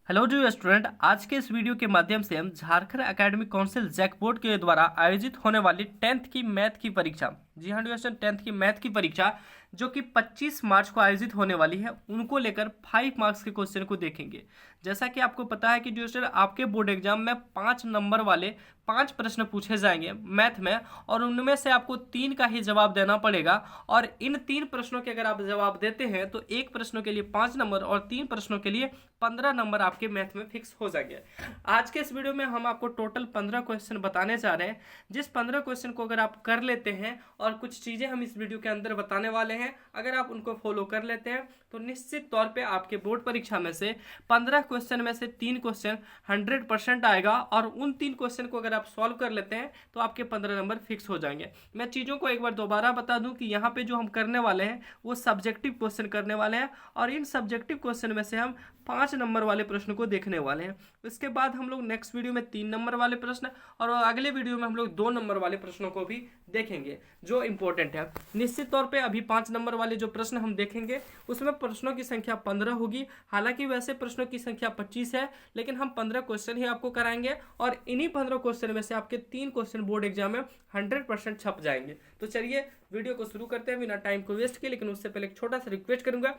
Hello dear student, आज के इस वीडियो के माध्यम से हम Jharkhand academic council JAC board के द्वारा आयोजित होने वाली 10th की मैथ की परीक्षा, जी हाँ डियर स्टूडेंट, 10th की मैथ की परीक्षा जो कि 25 मार्च को आयोजित होने वाली है, उनको लेकर 5 मार्क्स के क्वेश्चन को देखेंगे। जैसा कि आपको पता है कि डियर स्टूडेंट, आपके बोर्ड एग्जाम में 5 नंबर वाले 5 प्रश्न पूछे जाएंगे मैथ में, और उनमें से आपको 3 का ही जवाब देना पड़ेगा। और इन 3 प्रश्नों के अगर आप जवाब देते हैं तो एक प्रश्नों के लिए 5 नंबर और 3 प्रश्नों के लिए 15 नंबर आपके मैथ में फिक्स हो जाएंगे। आज के इस वीडियो में हम आपको टोटल 15 क्वेश्चन बताने जा रहे हैं, जिस 15 क्वेश्चन को अगर आप कर लेते हैं और कुछ चीजें हम इस वीडियो के अंदर बताने वाले हैं, अगर आप उनको फॉलो कर लेते हैं तो निश्चित तौर पे आपके बोर्ड परीक्षा में से 15 क्वेश्चन में से 3 क्वेश्चन 100% आएगा, और उन 3 क्वेश्चन को अगर आप सॉल्व कर लेते हैं तो आपके 15 नंबर फिक्स हो जाएंगे। मैं चीज़ों को एक बार दोबारा बता दूं कि यहाँ पे जो हम करने वाले हैं वो सब्जेक्टिव क्वेश्चन करने वाले हैं, और इन सब्जेक्टिव क्वेश्चन में से हम 5 नंबर वाले प्रश्न को देखने वाले हैं। इसके बाद हम लोग नेक्स्ट वीडियो में 3 नंबर वाले प्रश्न, और अगले वीडियो में हम लोग 2 नंबर वाले प्रश्नों को भी देखेंगे जो इंपॉर्टेंट है। निश्चित तौर पे अभी 5 नंबर वाले जो प्रश्न हम देखेंगे उसमें प्रश्नों की संख्या 15 होगी। हालांकि वैसे प्रश्नों की संख्या 25 है, लेकिन हम 15 क्वेश्चन ही आपको कराएंगे, और इन्हीं 15 क्वेश्चन में से आपके 3 क्वेश्चन बोर्ड एग्जाम में 100% छप जाएंगे। तो चलिए वीडियो को शुरू करते हैं बिना टाइम को वेस्ट किए। लेकिन उससे पहले एक छोटा सा रिक्वेस्ट करूंगा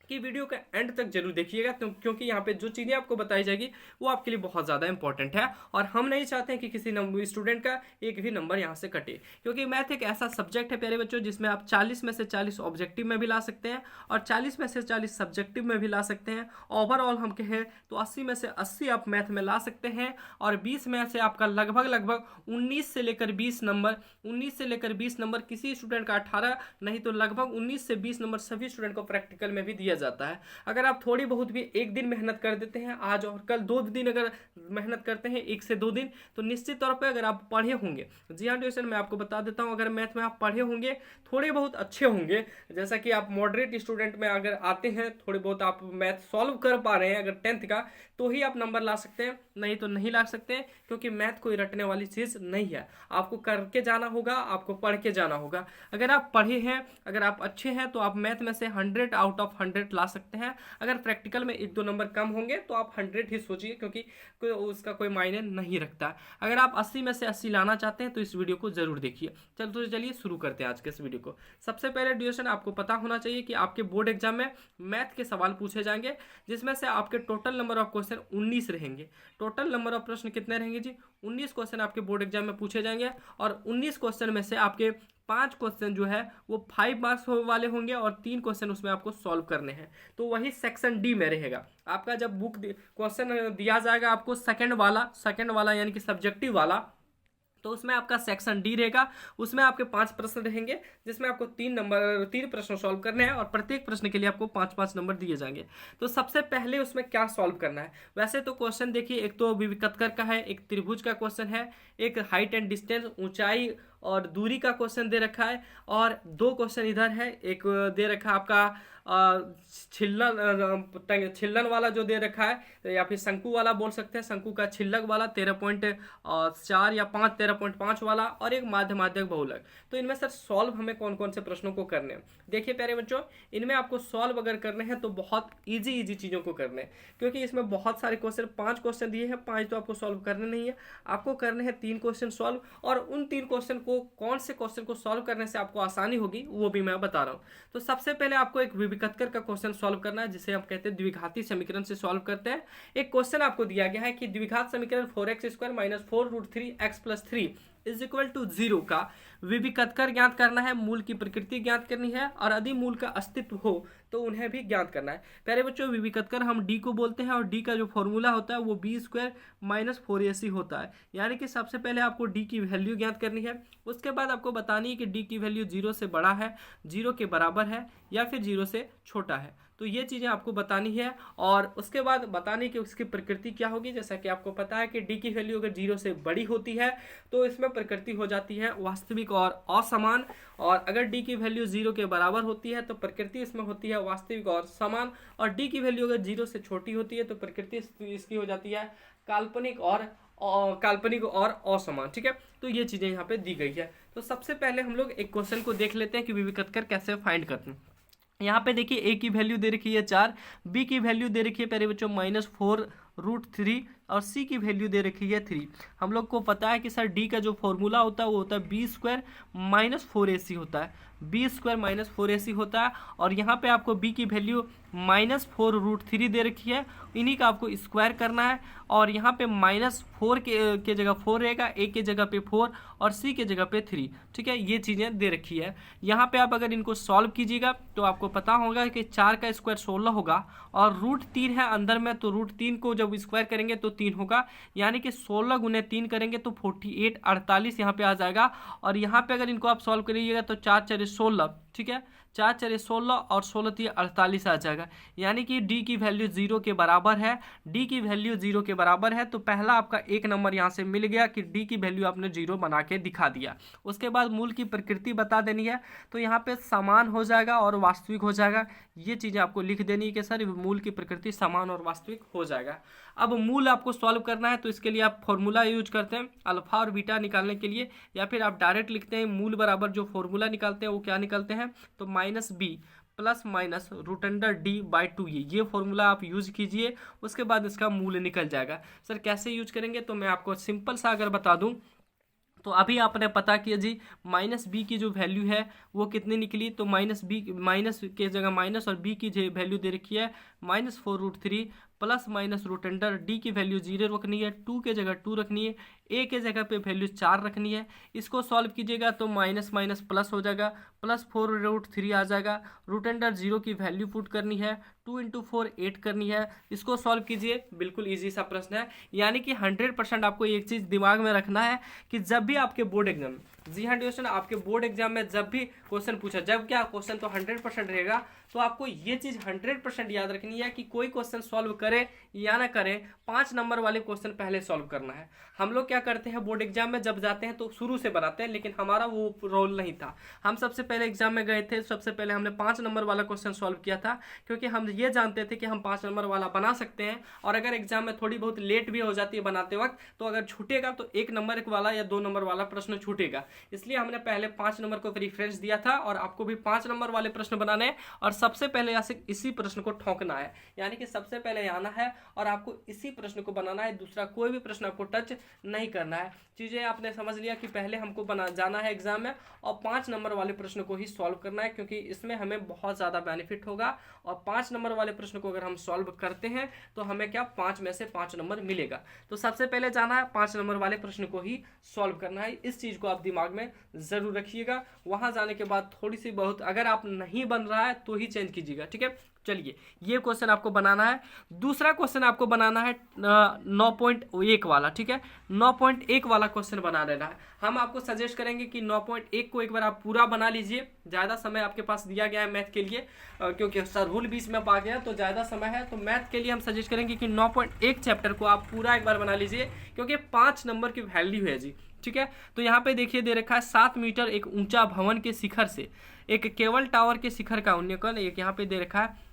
कि वीडियो का एंड तक जरूर देखिएगा, क्योंकि यहाँ पे जो चीज़ें आपको बताई जाएगी वो आपके लिए बहुत ज़्यादा इंपॉर्टेंट है, और हम नहीं चाहते हैं कि किसी स्टूडेंट का एक भी नंबर यहाँ से कटे। क्योंकि मैथ एक ऐसा सब्जेक्ट है प्यारे बच्चों, जिसमें आप 40 में से 40 ऑब्जेक्टिव में भी ला सकते हैं और 40 में से 40 सब्जेक्टिव में भी ला सकते हैं। ओवरऑल हम कहें तो 80 में से 80 आप मैथ में ला सकते हैं, और 20 में से आपका लगभग 19 से लेकर 20 नंबर, 19 से लेकर 20 नंबर किसी स्टूडेंट का 18, नहीं तो लगभग 19 से 20 नंबर सभी स्टूडेंट को प्रैक्टिकल में भी दिया जाता है। अगर आप थोड़ी बहुत भी एक दिन मेहनत कर देते हैं, आज और कल 2 दिन अगर मेहनत करते हैं, 1 से 2 दिन, तो निश्चित तौर पे अगर आप पढ़े होंगे, जी हाँ ट्यूशन मैं आपको बता देता हूं, अगर मैथ में आप पढ़े होंगे, थोड़े बहुत अच्छे होंगे, जैसा कि आप मॉडरेट स्टूडेंट में अगर आते हैं, थोड़े बहुत आप मैथ सॉल्व कर पा रहे हैं अगर 10th का, तो ही आप नंबर ला सकते हैं, नहीं तो नहीं ला सकते हैं। क्योंकि मैथ कोई रटने वाली चीज नहीं है, आपको करके जाना होगा, आपको पढ़ के जाना होगा। अगर आप पढ़े हैं, अगर आप अच्छे हैं, तो आप मैथ में से 100 आउट ऑफ 100 ला सकते हैं। अगर प्रैक्टिकल में 1-2 नंबर कम होंगे तो आप 100 ही सोचिए, क्योंकि उसका कोई मायने नहीं रखता। अगर आप 80 में से 80 लाना चाहते हैं तो इस वीडियो को जरूर देखिए। तो चलिए शुरू करते हैं आज के इस वीडियो को। सबसे पहले ड्यूरेशन आपको पता होना चाहिए कि आपके बोर्ड एग्जाम में मैथ के सवाल पूछे जाएंगे, जिसमें से आपके टोटल नंबर ऑफ क्वेश्चन 19 रहेंगे। टोटल नंबर ऑफ प्रश्न कितने रहेंगे जी? 19 क्वेश्चन आपके बोर्ड एग्जाम में पूछे जाएंगे, और 19 क्वेश्चन में से आपके 5 क्वेश्चन जो है वो 5 मार्क्स वाले होंगे, और 3 क्वेश्चन उसमें आपको सॉल्व करने हैं। तो वही सेक्शन डी में रहेगा आपका। जब बुक क्वेश्चन दिया जाएगा आपको सेकंड वाला यानी कि सब्जेक्टिव वाला, तो उसमें आपका सेक्शन डी रहेगा। उसमें आपके 5 प्रश्न रहेंगे, जिसमें आपको 3 प्रश्न सॉल्व करने हैं, और प्रत्येक प्रश्न के लिए आपको 5-5 नंबर दिए जाएंगे। तो सबसे पहले उसमें क्या सॉल्व करना है? वैसे तो क्वेश्चन देखिए, एक तो विविकत्कर का है, एक त्रिभुज का क्वेश्चन है, एक हाइट एंड डिस्टेंस, ऊंचाई और दूरी का क्वेश्चन दे रखा है, और 2 क्वेश्चन इधर है। एक दे रखा है आपका छिल्लन वाला जो दे रखा है, या फिर शंकु वाला बोल सकते हैं, शंकु का छिल्लक वाला 13.4 या 5, 13.5 वाला, और एक माध्यक बहुलक। तो इनमें सर सॉल्व हमें कौन कौन से प्रश्नों को करने हैं? देखिए प्यारे बच्चों, इनमें आपको सॉल्व अगर करने हैं तो बहुत इजी चीजों को करने हैं, क्योंकि इसमें बहुत सारे क्वेश्चन, 5 क्वेश्चन दिए हैं, 5 तो आपको सॉल्व करने नहीं है, आपको करने हैं 3 क्वेश्चन सॉल्व। और उन 3 क्वेश्चन को, कौन से क्वेश्चन को सॉल्व करने से आपको आसानी होगी वो भी मैं बता रहा हूँ। तो सबसे पहले आपको एक विकटकर का क्वेश्चन सॉल्व करना है, जिसे हम कहते हैं द्विघाती समीकरण से सॉल्व करते हैं। एक क्वेश्चन आपको दिया गया है कि द्विघात समीकरण 4x² - 4√3x+3 is equal to 0 का विविकतकर ज्ञात करना है, मूल की प्रकृति ज्ञात करनी है, और यदि मूल का अस्तित्व हो तो उन्हें भी ज्ञात करना है। प्यारे बच्चों, विविकतकर हम डी को बोलते हैं, और डी का जो फॉर्मूला होता है वो b² - 4ac होता है। यानी कि सबसे पहले आपको डी की वैल्यू ज्ञात करनी है, उसके बाद आपको बतानी है कि डी की वैल्यू 0 से बड़ा है, 0 के बराबर है, या फिर 0 से छोटा है। तो ये चीज़ें आपको बतानी है, और उसके बाद बतानी कि उसकी प्रकृति क्या होगी। जैसा कि आपको पता है कि डी की वैल्यू अगर 0 से बड़ी होती है तो इसमें प्रकृति हो जाती है वास्तविक और असमान, और अगर डी की वैल्यू 0 के बराबर होती है तो प्रकृति इसमें होती है वास्तविक और समान, और डी की वैल्यू अगर 0 से छोटी होती है तो प्रकृति इसकी हो जाती है काल्पनिक और असमान। ठीक है, तो ये चीज़ें यहाँ पे दी गई है। तो सबसे पहले हम लोग एक क्वेश्चन को देख लेते हैं कि विविकतकर कैसे फाइंड करते हैं। यहाँ पे देखिए ए की वैल्यू दे रखी है 4, बी की वैल्यू दे रखी है प्यारे बच्चों -4√3 और सी की वैल्यू दे रखी है 3। हम लोग को पता है कि सर डी का जो फॉर्मूला होता है वो होता है b² -4ac होता है, b² -4ac होता है। और यहाँ पे आपको b की वैल्यू -4√3 दे रखी है, इन्हीं का आपको स्क्वायर करना है। और यहाँ पे -4 के जगह 4 रहेगा, ए के जगह पे 4 और सी के जगह पे 3। ठीक है, ये चीज़ें दे रखी है। यहाँ पे आप अगर इनको सॉल्व कीजिएगा तो आपको पता होगा कि 4 का स्क्वायर 16 होगा और √3 है अंदर में, तो √3 को जब स्क्वायर करेंगे तो 3 होगा, यानी कि 16 गुने 3 करेंगे तो 48 48 यहाँ पे आ जाएगा। और यहाँ पे अगर इनको आप सॉल्व करिएगा तो 4 4 16, ठीक है, 4 4 16 और 16 3 48 आ जाएगा, यानी कि डी की वैल्यू 0 के बराबर है। डी की वैल्यू 0 के बराबर है तो पहला आपका 1 नंबर यहाँ से मिल गया कि डी की वैल्यू आपने 0 बना के दिखा दिया। उसके बाद मूल की प्रकृति बता देनी है, तो यहाँ पे समान हो जाएगा और वास्तविक हो जाएगा। ये चीज़ें आपको लिख देनी है कि सर मूल की प्रकृति समान और वास्तविक हो जाएगा। अब मूल आपको सॉल्व करना है तो इसके लिए आप फॉर्मूला यूज करते हैं अल्फा और बीटा निकालने के लिए, या फिर आप डायरेक्ट लिखते हैं मूल बराबर जो फॉर्मूला निकालते हैं वो क्या निकालते हैं, तो -b + √d/2 ये फॉर्मूला आप यूज कीजिए, उसके बाद इसका मूल निकल जाएगा। सर कैसे यूज करेंगे, तो मैं आपको सिंपल सा अगर बता दूं तो अभी आपने पता किया जी -b की जो वैल्यू है वो कितनी निकली, तो -b माइनस के जगह माइनस और b की जो वैल्यू दे रखी है -4√3 ± √d की वैल्यू 0 रखनी है, 2 के जगह 2 रखनी है, a के जगह पे वैल्यू 4 रखनी है। इसको सॉल्व कीजिएगा तो माइनस माइनस प्लस हो जाएगा, +4√3 आ जाएगा। √0 की वैल्यू पुट करनी है, 2 × 4 8 करनी है। इसको सॉल्व कीजिए, बिल्कुल इजी सा प्रश्न है। यानी कि 100% आपको एक चीज़ दिमाग में रखना है कि जब भी आपके बोर्ड एग्जाम, जी हाँ दोस्तों, आपके बोर्ड एग्जाम में जब भी क्वेश्चन पूछा, जब क्या क्वेश्चन तो 100% रहेगा, तो आपको ये चीज़ 100% याद रखनी है कि कोई क्वेश्चन सॉल्व करे या ना करे, 5 नंबर वाले क्वेश्चन पहले सॉल्व करना है। हम लोग क्या करते हैं बोर्ड एग्जाम में जब जाते हैं तो शुरू से बनाते हैं, लेकिन हमारा वो रोल नहीं था। हम सबसे पहले एग्जाम में गए थे, सबसे पहले हमने 5 नंबर वाला क्वेश्चन सॉल्व किया था, क्योंकि हम ये जानते थे कि हम 5 नंबर वाला बना सकते हैं। और अगर एग्जाम में थोड़ी बहुत लेट भी हो जाती है बनाते वक्त, तो अगर छूटेगा तो 1 नंबर वाला या 2 नंबर वाला प्रश्न छूटेगा। इसलिए हमने पहले 5 नंबर को प्रीफरेंस दिया था, और आपको भी 5 नंबर वाले प्रश्न बनाने हैं और सबसे पहले इसी प्रश्न को ठोकना है, यानी कि सबसे पहले आना है और आपको इसी प्रश्न को बनाना है, दूसरा कोई भी प्रश्न आपको टच नहीं करना है। चीज़ें आपने समझ लिया कि पहले हमको जाना है एग्जाम में और 5 नंबर वाले प्रश्न को ही सॉल्व करना है, क्योंकि इसमें हमें बहुत ज़्यादा बेनिफिट होगा। और 5 नंबर वाले प्रश्न को अगर हम सॉल्व करते हैं तो हमें क्या 5 में से 5 नंबर मिलेगा। तो सबसे पहले जाना है 5 नंबर वाले प्रश्न को ही सॉल्व करना है। इस चीज़ को आप दिमाग में ज़रूर रखिएगा। वहाँ जाने के बाद थोड़ी सी बहुत अगर आप नहीं बन रहा है तो ही चेंज कीजिएगा, ठीक है। चलिए, ये क्वेश्चन आपको बनाना है। दूसरा क्वेश्चन आपको बनाना है 9.1 वाला, ठीक है। 9.1 वाला क्वेश्चन बना लेना है। हम आपको सजेस्ट करेंगे कि 9.1 को एक बार आप पूरा बना लीजिए। ज़्यादा समय आपके पास दिया गया है मैथ के लिए, क्योंकि सर रूल 20 में पा गया तो ज़्यादा समय है, तो मैथ के लिए हम सजेस्ट करेंगे कि 9.1 चैप्टर को आप पूरा एक बार बना लीजिए, क्योंकि 5 नंबर की वैल्यू है जी, ठीक है। तो यहाँ पे देखिए दे रखा है 7 मीटर एक ऊंचा भवन के शिखर से एक केबल टावर के शिखर का उन्नयन, एक यहाँ पे दे रखा है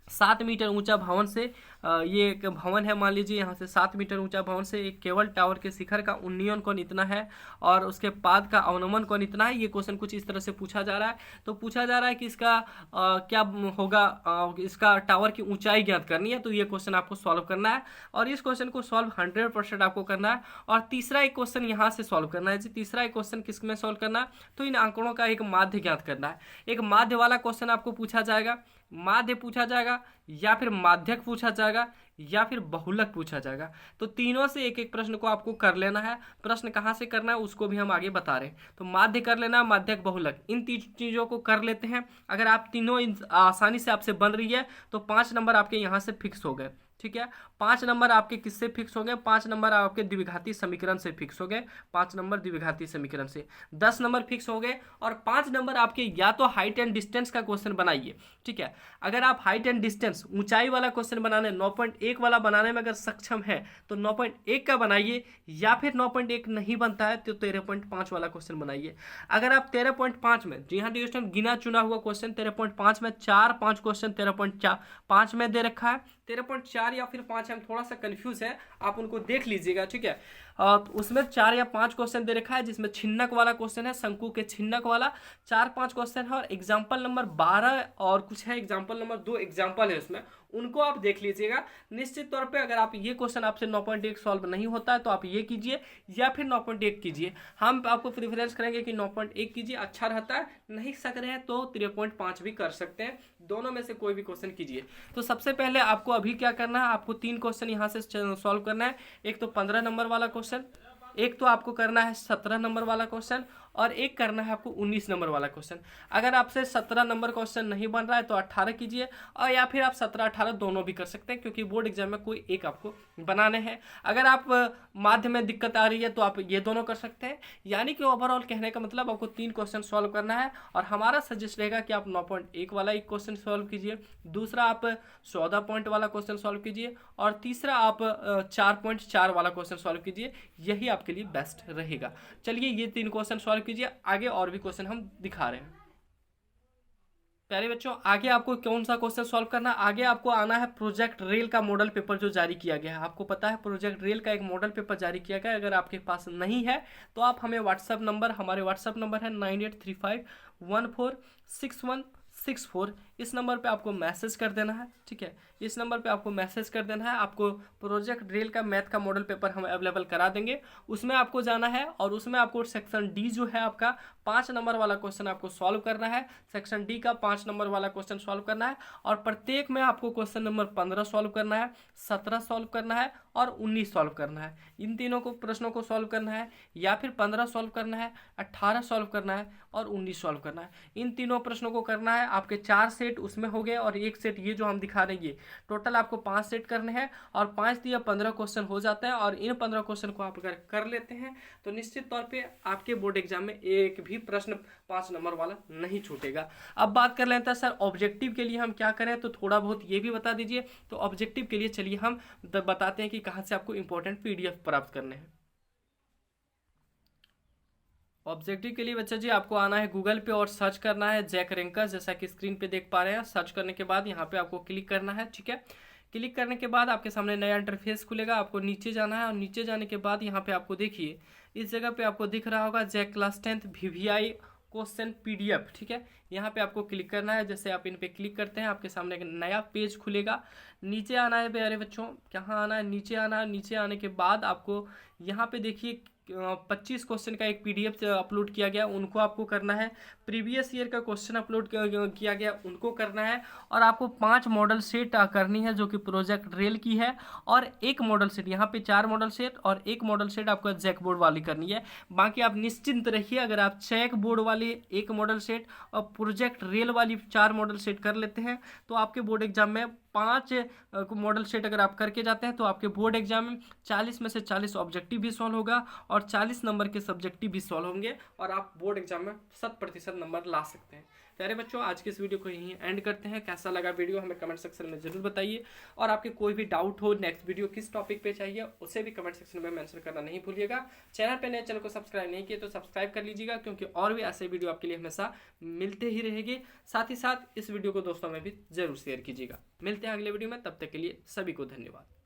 7 मीटर ऊंचा भवन से, ये एक भवन है, मान लीजिए यहाँ से 7 मीटर ऊंचा भवन से एक केबल टावर के शिखर का उन्नयन कोण इतना है और उसके पाद का अवनमन कोण इतना है। ये क्वेश्चन कुछ इस तरह से पूछा जा रहा है। तो पूछा जा रहा है कि इसका क्या होगा, इसका टावर की ऊंचाई ज्ञात करनी है। तो ये क्वेश्चन आपको सॉल्व करना है और इस क्वेश्चन को सॉल्व 100% आपको करना है। और तीसरा एक क्वेश्चन यहाँ से सॉल्व करना है जी। तीसरा एक क्वेश्चन किस में सॉल्व करना है, तो इन आंकड़ों का एक माध्य ज्ञात करना है। एक माध्य वाला क्वेश्चन आपको पूछा जाएगा, माध्य पूछा जाएगा या फिर माध्यक पूछा जाएगा या फिर बहुलक पूछा जाएगा। तो तीनों से एक एक प्रश्न को आपको कर लेना है। प्रश्न कहाँ से करना है उसको भी हम आगे बता रहे हैं। तो माध्य कर लेना, माध्यक, बहुलक, इन तीन चीज़ों को कर लेते हैं। अगर आप तीनों आसानी से आपसे बन रही है तो 5 नंबर आपके यहाँ से फिक्स हो गए, ठीक है। 5 नंबर आपके किससे फिक्स हो गए, 5 नंबर आपके द्विघाती समीकरण से फिक्स हो गए। 5 नंबर द्विघाती समीकरण से 10 नंबर फिक्स हो गए। और 5 नंबर आपके या तो हाइट एंड डिस्टेंस का क्वेश्चन बनाइए, ठीक है। अगर आप हाइट एंड डिस्टेंस ऊंचाई वाला क्वेश्चन बनाने 9.1 वाला बनाने में अगर सक्षम है तो 9.1 का बनाइए, या फिर 9.1 नहीं बनता है तो 13.5 वाला क्वेश्चन बनाइए। अगर आप 13.5 में, जी हाँ दोस्तों, गिना चुना हुआ क्वेश्चन 13.5 में 4-5 क्वेश्चन 13.5 में दे रखा है। 13.4 या फिर 5 हम थोड़ा सा कंफ्यूज है, आप उनको देख लीजिएगा, ठीक है। तो उसमें 4 या 5 क्वेश्चन दे रखा है, जिसमें छिन्नक वाला क्वेश्चन है, शंकु के छिन्नक वाला 4-5 क्वेश्चन है, और एग्जाम्पल नंबर 12 और कुछ है, एग्जाम्पल नंबर 2 एग्जाम्पल है उसमें, उनको आप देख लीजिएगा। निश्चित तौर पे अगर आप ये क्वेश्चन आपसे 9.1 सॉल्व नहीं होता है तो आप ये कीजिए या फिर 9.1 कीजिए। हम आपको प्रेफरेंस करेंगे कि 9.1 कीजिए, अच्छा रहता है। नहीं सक रहे हैं तो 3.5 भी कर सकते हैं, दोनों में से कोई भी क्वेश्चन कीजिए। तो सबसे पहले आपको अभी क्या करना है, आपको 3 क्वेश्चन यहाँ से सॉल्व करना है। एक तो 15 नंबर वाला क्वेश्चन, एक तो आपको करना है 17 नंबर वाला क्वेश्चन, और एक करना है आपको 19 नंबर वाला क्वेश्चन। अगर आपसे 17 नंबर क्वेश्चन नहीं बन रहा है तो 18 कीजिए, और या फिर आप 17-18 दोनों भी कर सकते हैं, क्योंकि बोर्ड एग्जाम में कोई एक आपको बनाने हैं। अगर आप माध्य में दिक्कत आ रही है तो आप ये दोनों कर सकते हैं। यानी कि ओवरऑल कहने का मतलब आपको 3 क्वेश्चन सॉल्व करना है, और हमारा सजेस्ट रहेगा कि आप 9.1 वाला एक क्वेश्चन सॉल्व कीजिए, दूसरा आप 14 पॉइंट वाला क्वेश्चन सॉल्व कीजिए, और तीसरा आप 4.4 वाला क्वेश्चन सॉल्व कीजिए। यही आपके लिए बेस्ट रहेगा। चलिए ये 3 क्वेश्चन सॉल्व कीजिए, आगे और भी क्वेश्चन हम दिखा रहे हैं। प्यारे बच्चों, आगे आपको कौन सा क्वेश्चन सॉल्व करना है, आगे आपको आना है प्रोजेक्ट रेल का मॉडल पेपर जो जारी किया गया है। आपको पता है प्रोजेक्ट रेल का एक मॉडल पेपर जारी किया गया है। अगर आपके पास नहीं है तो आप हमें व्हाट्सअप नंबर, हमारे व्हाट्सअप नंबर है 9835146164, इस नंबर पे आपको मैसेज कर देना है, ठीक है। इस नंबर पे आपको मैसेज कर देना है। आपको प्रोजेक्ट रेल का मैथ का मॉडल पेपर हम अवेलेबल करा देंगे, उसमें आपको जाना है, और उसमें आपको सेक्शन डी जो है आपका 5 नंबर वाला क्वेश्चन आपको सॉल्व करना है। सेक्शन डी का 5 नंबर वाला क्वेश्चन सॉल्व करना है, और प्रत्येक में आपको क्वेश्चन नंबर 15 सॉल्व करना है, 17 सॉल्व करना है, और 19 सॉल्व करना है। इन तीनों को प्रश्नों को सॉल्व करना है, या फिर 15 सॉल्व करना है, 18 सॉल्व करना है, और 19 सॉल्व करना है। इन तीनों प्रश्नों को करना है। आपके 4 सेट उसमें हो गए, और एक सेट ये जो हम दिखा रहे हैं, टोटल आपको 5 सेट करने हैं, और 5 दिया 15 क्वेश्चन हो जाता है। और इन 15 क्वेश्चन को आप अगर कर लेते हैं तो निश्चित तौर पे आपके बोर्ड एग्जाम में एक भी प्रश्न 5 नंबर वाला नहीं छूटेगा। अब बात कर लेते हैं सर ऑब्जेक्टिव के लिए हम क्या करें, तो थोड़ा बहुत ये भी बता दीजिए। तो ऑब्जेक्टिव के लिए चलिए हम बताते हैं कि कहाँ से आपको इंपॉर्टेंट PDF प्राप्त करने हैं। ऑब्जेक्टिव के लिए बच्चा जी आपको आना है गूगल पे और सर्च करना है जैक रैंकर्स, जैसा कि स्क्रीन पे देख पा रहे हैं। सर्च करने के बाद यहाँ पे आपको क्लिक करना है, ठीक है। क्लिक करने के बाद आपके सामने नया इंटरफेस खुलेगा। आपको नीचे जाना है, और नीचे जाने के बाद यहाँ पे आपको देखिए इस जगह पे आपको दिख रहा होगा JAC class 10th VVI question PDF, ठीक है। यहाँ पे आपको क्लिक करना है। जैसे आप इन पे क्लिक करते हैं आपके सामने एक नया पेज खुलेगा। नीचे आना है प्यारे बच्चों, कहाँ आना है, नीचे आना है। नीचे आने के बाद आपको यहाँ पे देखिए 25 क्वेश्चन का एक PDF अपलोड किया गया, उनको आपको करना है। प्रीवियस ईयर का क्वेश्चन अपलोड किया गया, उनको करना है। और आपको 5 मॉडल सेट करनी है जो कि प्रोजेक्ट रेल की है, और एक मॉडल सेट, यहाँ पे 4 मॉडल सेट और एक मॉडल सेट आपको जैक बोर्ड वाली करनी है। बाकी आप निश्चिंत रहिए, अगर आप चेक बोर्ड वाली एक मॉडल सेट और प्रोजेक्ट रेल वाली 4 मॉडल सेट कर लेते हैं तो आपके बोर्ड एग्जाम में 5 मॉडल सेट अगर आप करके जाते हैं तो आपके बोर्ड एग्जाम में 40 में से 40 ऑब्जेक्टिव भी सॉल्व होगा, और 40 नंबर के सब्जेक्टिव भी सॉल्व होंगे, और आप बोर्ड एग्जाम में 100% नंबर ला सकते हैं। प्यारे बच्चों, आज के इस वीडियो को यहीं एंड करते हैं। कैसा लगा वीडियो हमें कमेंट सेक्शन में जरूर बताइए, और आपके कोई भी डाउट हो, नेक्स्ट वीडियो किस टॉपिक पे चाहिए, उसे भी कमेंट सेक्शन में मेंशन करना नहीं भूलिएगा। चैनल पे नए, चैनल को सब्सक्राइब नहीं किए तो सब्सक्राइब कर लीजिएगा, क्योंकि और भी ऐसे वीडियो आपके लिए हमेशा मिलते ही रहेंगे। साथ ही साथ इस वीडियो को दोस्तों में भी जरूर शेयर कीजिएगा। मिलते हैं अगले वीडियो में, तब तक के लिए सभी को धन्यवाद।